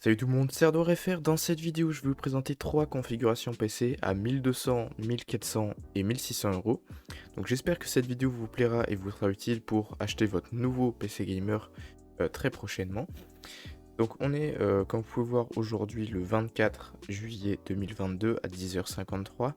Salut tout le monde, c'est Ardourefer. Dans cette vidéo, je vais vous présenter 3 configurations PC à 1200, 1400 et 1600 euros. Donc j'espère que cette vidéo vous plaira et vous sera utile pour acheter votre nouveau PC gamer très prochainement. Donc on est, comme vous pouvez voir aujourd'hui, le 24 juillet 2022 à 10h53.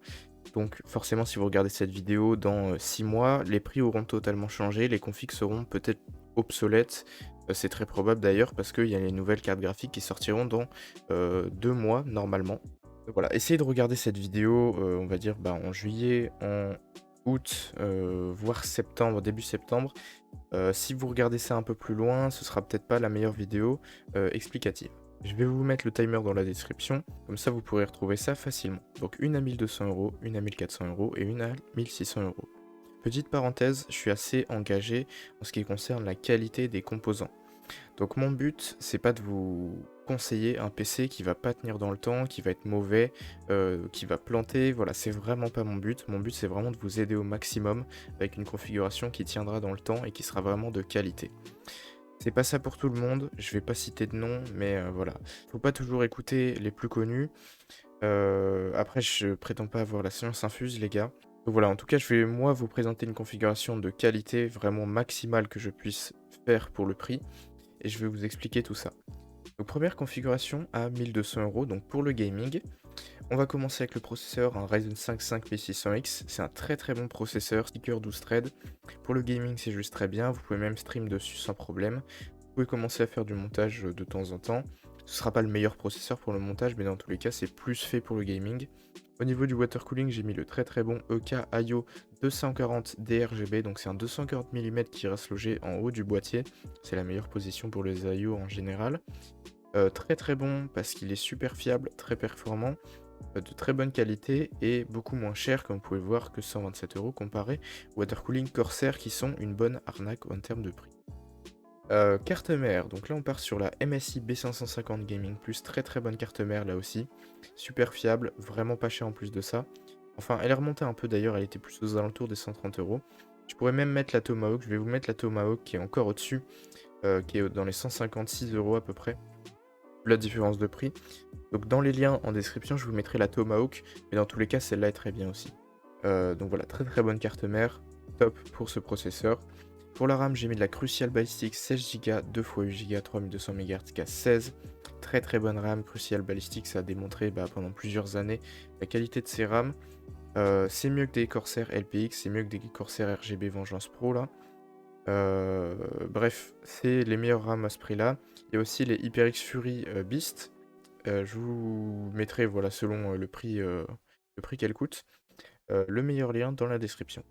Donc forcément, si vous regardez cette vidéo dans 6 mois, les prix auront totalement changé, les configs seront peut-être obsolètes. C'est très probable d'ailleurs parce qu'il y a les nouvelles cartes graphiques qui sortiront dans 2 mois normalement. Donc voilà, essayez de regarder cette vidéo, on va dire en juillet, en août, voire septembre, début septembre. Si vous regardez ça un peu plus loin, ce sera peut-être pas la meilleure vidéo explicative. Je vais vous mettre le timer dans la description, comme ça vous pourrez retrouver ça facilement. Donc une à 1200 euros, une à 1400 euros et une à 1600 euros. Petite parenthèse, je suis assez engagé en ce qui concerne la qualité des composants. Donc mon but, c'est pas de vous conseiller un PC qui va pas tenir dans le temps, qui va être mauvais, qui va planter, voilà, c'est vraiment pas mon but. Mon but, c'est vraiment de vous aider au maximum avec une configuration qui tiendra dans le temps et qui sera vraiment de qualité. C'est pas ça pour tout le monde, je vais pas citer de nom, mais voilà. Faut pas toujours écouter les plus connus. Après, je prétends pas avoir la science infuse, les gars. Donc voilà, en tout cas, je vais moi vous présenter une configuration de qualité vraiment maximale que je puisse faire pour le prix. Et je vais vous expliquer tout ça. Donc première configuration à 1200 euros, donc pour le gaming. On va commencer avec le processeur, un Ryzen 5 5600X. C'est un très très bon processeur, sticker 12 threads. Pour le gaming, c'est juste très bien. Vous pouvez même stream dessus sans problème. Vous pouvez commencer à faire du montage de temps en temps. Ce sera pas le meilleur processeur pour le montage, mais dans tous les cas, c'est plus fait pour le gaming. Au niveau du water cooling, j'ai mis le très très bon EK IO 240 DRGB, donc c'est un 240 mm qui reste logé en haut du boîtier. C'est la meilleure position pour les IO en général. Très très bon parce qu'il est super fiable, très performant, de très bonne qualité et beaucoup moins cher, comme vous pouvez le voir, que 127 euros comparé au water cooling Corsair qui sont une bonne arnaque en termes de prix. Carte mère, donc là on part sur la MSI B550 Gaming Plus, très très bonne carte mère là aussi, super fiable, vraiment pas cher en plus de ça. Enfin, elle est remontée un peu d'ailleurs, elle était plus aux alentours des 130 euros. Je pourrais même mettre la Tomahawk, je vais vous mettre la Tomahawk qui est encore au-dessus, qui est dans les 156 euros à peu près, la différence de prix. Donc dans les liens en description, je vous mettrai la Tomahawk, mais dans tous les cas, celle-là est très bien aussi. Donc voilà, très très bonne carte mère, top pour ce processeur. Pour la RAM, j'ai mis de la Crucial Ballistic 16Go, 2x8Go, 3200 MHz, K 16. Très très bonne RAM, Crucial Ballistic, ça a démontré pendant plusieurs années la qualité de ces RAM. C'est mieux que des Corsair LPX, c'est mieux que des Corsair RGB Vengeance Pro là. Bref, c'est les meilleures RAM à ce prix-là. Il y a aussi les HyperX Fury Beast. Je vous mettrai, voilà, selon le prix qu'elle coûte, le meilleur lien dans la description.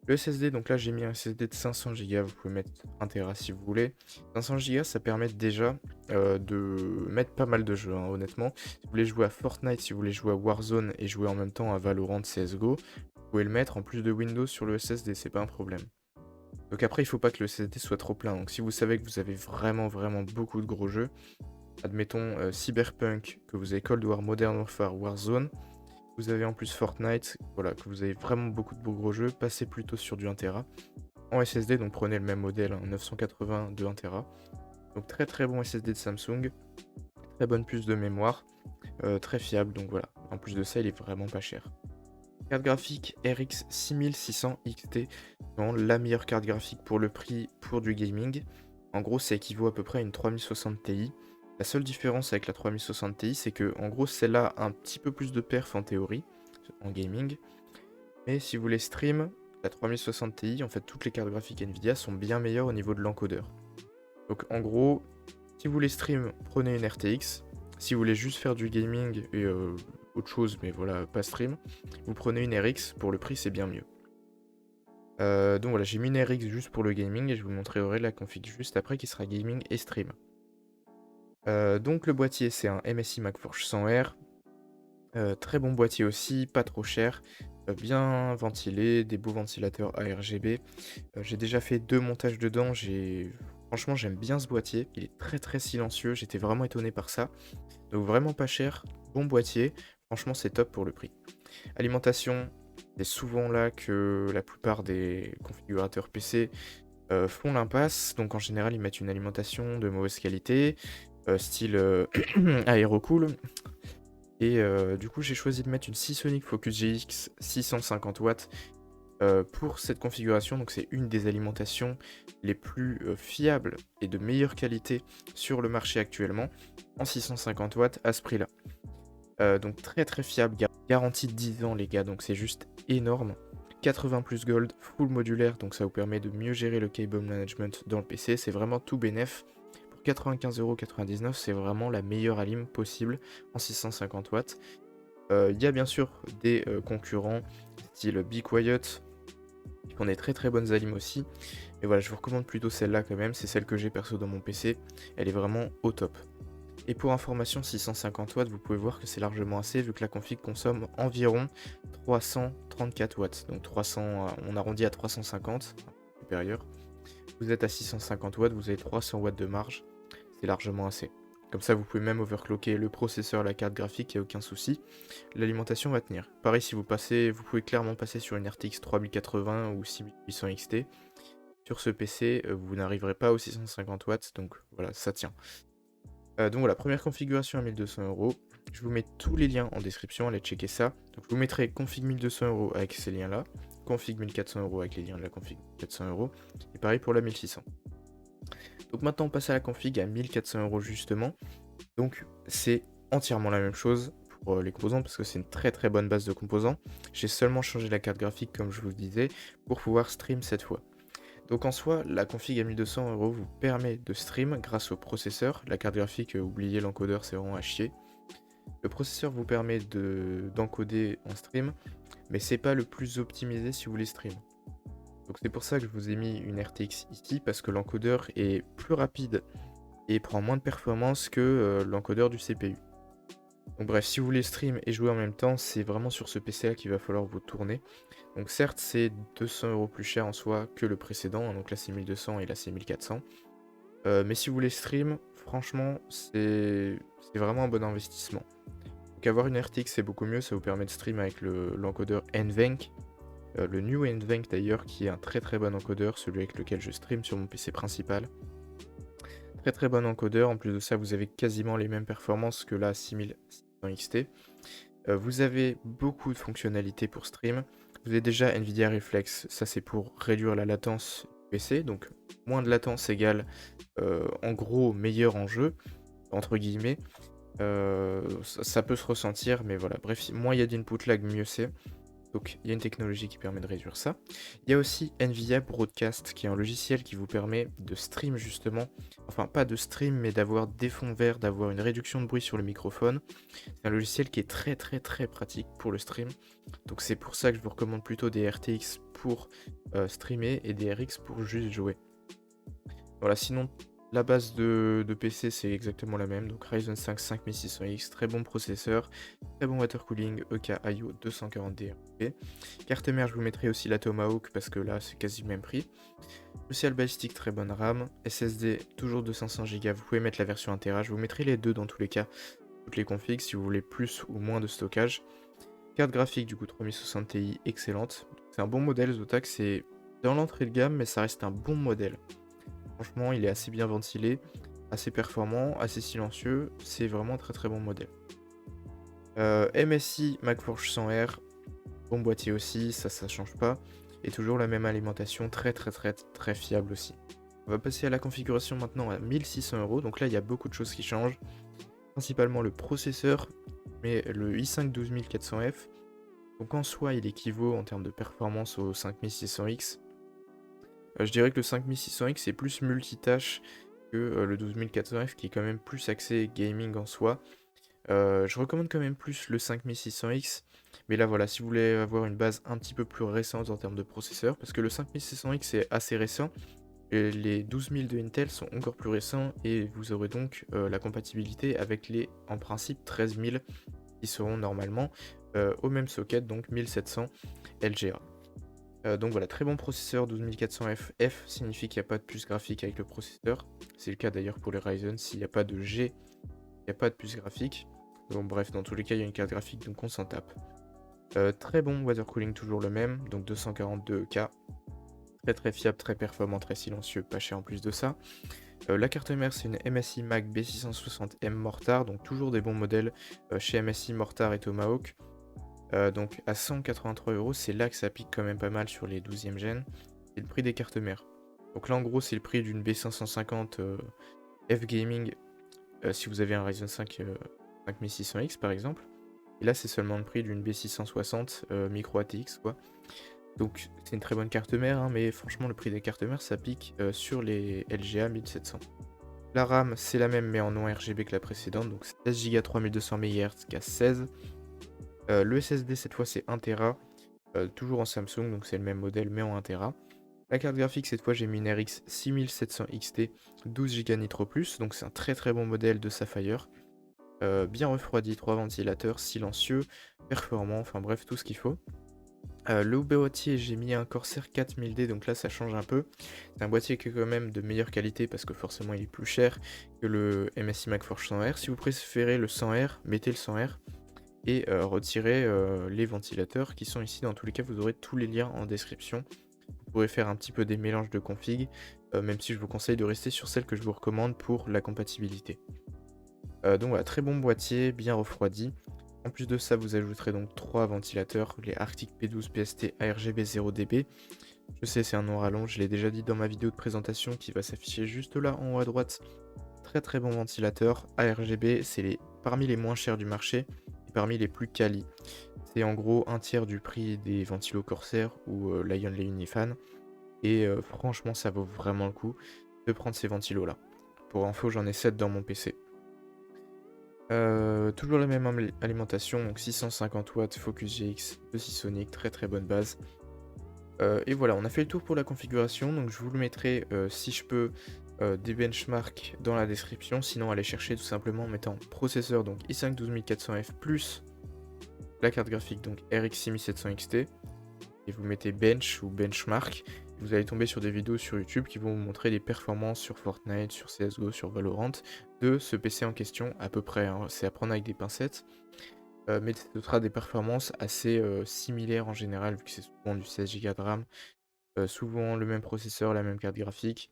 Le SSD, donc là j'ai mis un SSD de 500 Go, vous pouvez mettre 1 Tera si vous voulez. 500 Go, ça permet déjà de mettre pas mal de jeux, hein, honnêtement. Si vous voulez jouer à Fortnite, si vous voulez jouer à Warzone et jouer en même temps à Valorant, CSGO, vous pouvez le mettre en plus de Windows sur le SSD, c'est pas un problème. Donc après, il faut pas que le SSD soit trop plein. Donc si vous savez que vous avez vraiment vraiment beaucoup de gros jeux, admettons Cyberpunk, que vous avez Cold War, Modern Warfare, Warzone, vous avez en plus Fortnite, voilà, que vous avez vraiment beaucoup de beaux gros jeux, passez plutôt sur du 1 Tera. En SSD, donc prenez le même modèle, 980 de 1 Tera. Donc très très bon SSD de Samsung, très bonne puce de mémoire, très fiable, donc voilà. En plus de ça, il est vraiment pas cher. Carte graphique RX 6600 XT, vraiment la meilleure carte graphique pour le prix pour du gaming. En gros, ça équivaut à peu près à une 3060 Ti. La seule différence avec la 3060 Ti, c'est que en gros, celle-là a un petit peu plus de perf en théorie, en gaming. Mais si vous voulez stream, la 3060 Ti, en fait, toutes les cartes graphiques Nvidia sont bien meilleures au niveau de l'encodeur. Donc en gros, si vous voulez stream, prenez une RTX. Si vous voulez juste faire du gaming et autre chose, mais voilà, pas stream, vous prenez une RX, pour le prix c'est bien mieux. Donc voilà, j'ai mis une RX juste pour le gaming et je vous montrerai la config juste après qui sera gaming et stream. Donc le boîtier c'est un MSI MacForge 100R, très bon boîtier aussi, pas trop cher, bien ventilé, des beaux ventilateurs ARGB. J'ai déjà fait 2 montages dedans, franchement j'aime bien ce boîtier, il est très très silencieux, j'étais vraiment étonné par ça. Donc vraiment pas cher, bon boîtier, franchement c'est top pour le prix. Alimentation, c'est souvent là que la plupart des configurateurs PC font l'impasse, donc en général ils mettent une alimentation de mauvaise qualité, style aérocool. Et du coup, j'ai choisi de mettre une Seasonic Focus GX 650 watts pour cette configuration. Donc c'est une des alimentations les plus fiables et de meilleure qualité sur le marché actuellement, en 650 watts à ce prix-là. Donc très très fiable, garantie de 10 ans les gars, donc c'est juste énorme. 80 plus gold, full modulaire, donc ça vous permet de mieux gérer le cable management dans le PC, c'est vraiment tout bénef. Pour 95,99€, c'est vraiment la meilleure alim possible en 650 watts. Il y a bien sûr des concurrents, style Be Quiet, qui ont des très très bonnes alims aussi. Mais voilà, je vous recommande plutôt celle-là quand même, c'est celle que j'ai perso dans mon PC, elle est vraiment au top. Et pour information, 650 watts, vous pouvez voir que c'est largement assez vu que la config consomme environ 334 watts. Donc 300, on arrondit à 350, supérieur. Vous êtes à 650 watts, vous avez 300 watts de marge, c'est largement assez. Comme ça, vous pouvez même overclocker le processeur, la carte graphique, il n'y a aucun souci. L'alimentation va tenir. Pareil, si vous passez, vous pouvez clairement passer sur une RTX 3080 ou 6800 XT. Sur ce PC, vous n'arriverez pas aux 650 watts, donc voilà, ça tient. Donc voilà, première configuration à 1200€. Je vous mets tous les liens en description, allez checker ça. Donc je vous mettrai config 1200€ avec ces liens-là, config 1400€ avec les liens de la config 400€, et pareil pour la 1600. Donc maintenant on passe à la config à 1400€ justement. Donc c'est entièrement la même chose pour les composants parce que c'est une très très bonne base de composants. J'ai seulement changé la carte graphique comme je vous le disais pour pouvoir stream cette fois. Donc en soi, la config à 1200€ vous permet de stream grâce au processeur. La carte graphique, oubliez l'encodeur, c'est vraiment à chier. Le processeur vous permet d'encoder en stream, mais c'est pas le plus optimisé si vous voulez stream. Donc c'est pour ça que je vous ai mis une RTX ici, parce que l'encodeur est plus rapide et prend moins de performance que l'encodeur du CPU. Donc bref, si vous voulez stream et jouer en même temps, c'est vraiment sur ce PC là qu'il va falloir vous tourner. Donc certes, c'est 200€ plus cher en soi que le précédent, hein, donc là c'est 1200 et là c'est 1400. Mais si vous voulez stream, franchement, c'est vraiment un bon investissement. Donc avoir une RTX c'est beaucoup mieux, ça vous permet de stream avec l'encodeur NVENC, le New NVENC d'ailleurs, qui est un très très bon encodeur, celui avec lequel je stream sur mon PC principal. Très très bon encodeur, en plus de ça vous avez quasiment les mêmes performances que la 6600 XT. Vous avez beaucoup de fonctionnalités pour stream. Vous avez déjà Nvidia Reflex, ça c'est pour réduire la latence du PC, donc moins de latence égale en gros meilleur en jeu, entre guillemets. Ça peut se ressentir, mais voilà, bref, moins il y a d'input lag, mieux c'est. Donc il y a une technologie qui permet de réduire ça. Il y a aussi Nvidia Broadcast, qui est un logiciel qui vous permet de stream justement, enfin pas de stream, mais d'avoir des fonds verts, d'avoir une réduction de bruit sur le microphone. C'est un logiciel qui est très très très pratique pour le stream. Donc c'est pour ça que je vous recommande plutôt des RTX pour streamer et des RX pour juste jouer. Voilà, sinon la base de PC c'est exactement la même, donc Ryzen 5 5600X, très bon processeur, très bon water cooling, EK IO 240D. Carte mère, je vous mettrai aussi la Tomahawk parce que là c'est quasi le même prix. Crucial Ballistic, très bonne RAM, SSD toujours de 500Go, vous pouvez mettre la version 1TB, je vous mettrai les deux dans tous les cas, toutes les configs si vous voulez plus ou moins de stockage. Carte graphique du coup 3060 Ti, excellente, c'est un bon modèle Zotac, c'est dans l'entrée de gamme mais ça reste un bon modèle. Franchement, il est assez bien ventilé, assez performant, assez silencieux. C'est vraiment un très très bon modèle. MSI MacForge 100R, bon boîtier aussi, ça change pas. Et toujours la même alimentation, très très très très fiable aussi. On va passer à la configuration maintenant à 1600€. Donc là, il y a beaucoup de choses qui changent. Principalement le processeur, mais le i5 12400F. Donc en soi, il équivaut en termes de performance au 5600X. Je dirais que le 5600X est plus multitâche que le 12400F qui est quand même plus axé gaming en soi. Je recommande quand même plus le 5600X, mais là voilà, si vous voulez avoir une base un petit peu plus récente en termes de processeur, parce que le 5600X est assez récent, et les 12000 de Intel sont encore plus récents, et vous aurez donc la compatibilité avec les, en principe, 13000 qui seront normalement au même socket, donc 1700 LGA. Donc voilà, très bon processeur 12400F. F signifie qu'il n'y a pas de puce graphique avec le processeur. C'est le cas d'ailleurs pour les Ryzen. S'il n'y a pas de G, il n'y a pas de puce graphique. Donc bref, dans tous les cas, il y a une carte graphique, donc on s'en tape. Très bon water cooling, toujours le même, donc 242K. Très très fiable, très performant, très silencieux, pas cher en plus de ça. La carte mère, c'est une MSI Mag B660M Mortar, donc toujours des bons modèles chez MSI Mortar et Tomahawk. Donc à 183 euros, c'est là que ça pique quand même pas mal sur les 12e gen. C'est le prix des cartes mères. Donc là en gros c'est le prix d'une B550 F Gaming si vous avez un Ryzen 5 5600X par exemple. Et là c'est seulement le prix d'une B660 Micro ATX quoi. Donc c'est une très bonne carte mère, hein, mais franchement le prix des cartes mères ça pique sur les LGA 1700. La RAM c'est la même mais en non RGB que la précédente, donc 16 Go 3200 MHz qu'à 16. Le SSD cette fois c'est 1TB, toujours en Samsung, donc c'est le même modèle mais en 1TB. La carte graphique cette fois j'ai mis une RX 6700 XT 12 Go Nitro+, donc c'est un très très bon modèle de Sapphire. Bien refroidi, 3 ventilateurs, silencieux, performant, enfin bref tout ce qu'il faut. Le boîtier j'ai mis un Corsair 4000D, donc là ça change un peu. C'est un boîtier qui est quand même de meilleure qualité parce que forcément il est plus cher que le MSI MagForge 100R. Si vous préférez le 100R, mettez le 100R. Et retirez les ventilateurs qui sont ici. Dans tous les cas, vous aurez tous les liens en description. Vous pourrez faire un petit peu des mélanges de config, même si je vous conseille de rester sur celle que je vous recommande pour la compatibilité. Donc voilà, très bon boîtier, bien refroidi. En plus de ça, vous ajouterez donc 3 ventilateurs, les Arctic P12 PST ARGB 0dB. Je sais, c'est un nom rallonge, je l'ai déjà dit dans ma vidéo de présentation qui va s'afficher juste là en haut à droite. Très très bon ventilateur, ARGB, c'est parmi les moins chers du marché. Parmi les plus quali. C'est en gros un tiers du prix des ventilos Corsair ou Lion Lei Unifan. Et franchement, ça vaut vraiment le coup de prendre ces ventilos là. Pour info, j'en ai 7 dans mon PC. Toujours la même alimentation, donc 650 watts, Focus GX de Seasonic, très très bonne base. Et voilà, on a fait le tour pour la configuration, donc je vous le mettrai si je peux des benchmarks dans la description, sinon allez chercher tout simplement en mettant processeur donc i5 12400F plus la carte graphique donc RX 6700 XT et vous mettez bench ou benchmark, vous allez tomber sur des vidéos sur YouTube qui vont vous montrer les performances sur Fortnite, sur CSGO, sur Valorant de ce PC en question à peu près, hein. C'est à prendre avec des pincettes. Mais ce sera des performances assez similaires en général vu que c'est souvent du 16 Go de RAM, souvent le même processeur, la même carte graphique.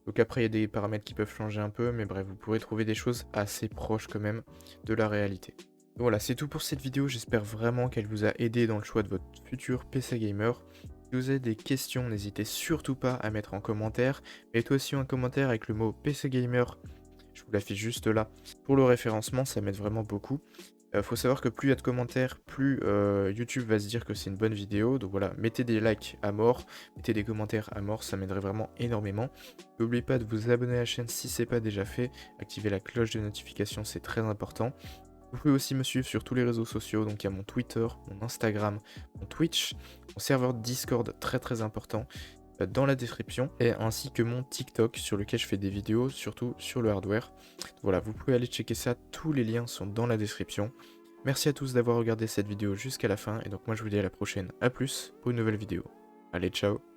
Donc après il y a des paramètres qui peuvent changer un peu, mais bref, vous pourrez trouver des choses assez proches quand même de la réalité. Donc voilà, c'est tout pour cette vidéo, j'espère vraiment qu'elle vous a aidé dans le choix de votre futur PC gamer. Si vous avez des questions, n'hésitez surtout pas à mettre en commentaire. Mettez aussi un commentaire avec le mot PC gamer, je vous l'affiche juste là. Pour le référencement, ça m'aide vraiment beaucoup. Faut savoir que plus il y a de commentaires, plus YouTube va se dire que c'est une bonne vidéo. Donc voilà, mettez des likes à mort, mettez des commentaires à mort, ça m'aiderait vraiment énormément. N'oubliez pas de vous abonner à la chaîne si ce n'est pas déjà fait. Activez la cloche de notification, c'est très important. Vous pouvez aussi me suivre sur tous les réseaux sociaux, donc il y a mon Twitter, mon Instagram, mon Twitch, mon serveur Discord très très important dans la description, et ainsi que mon TikTok sur lequel je fais des vidéos, surtout sur le hardware. Voilà, vous pouvez aller checker ça, tous les liens sont dans la description. Merci à tous d'avoir regardé cette vidéo jusqu'à la fin, et donc moi je vous dis à la prochaine, à plus pour une nouvelle vidéo. Allez, ciao!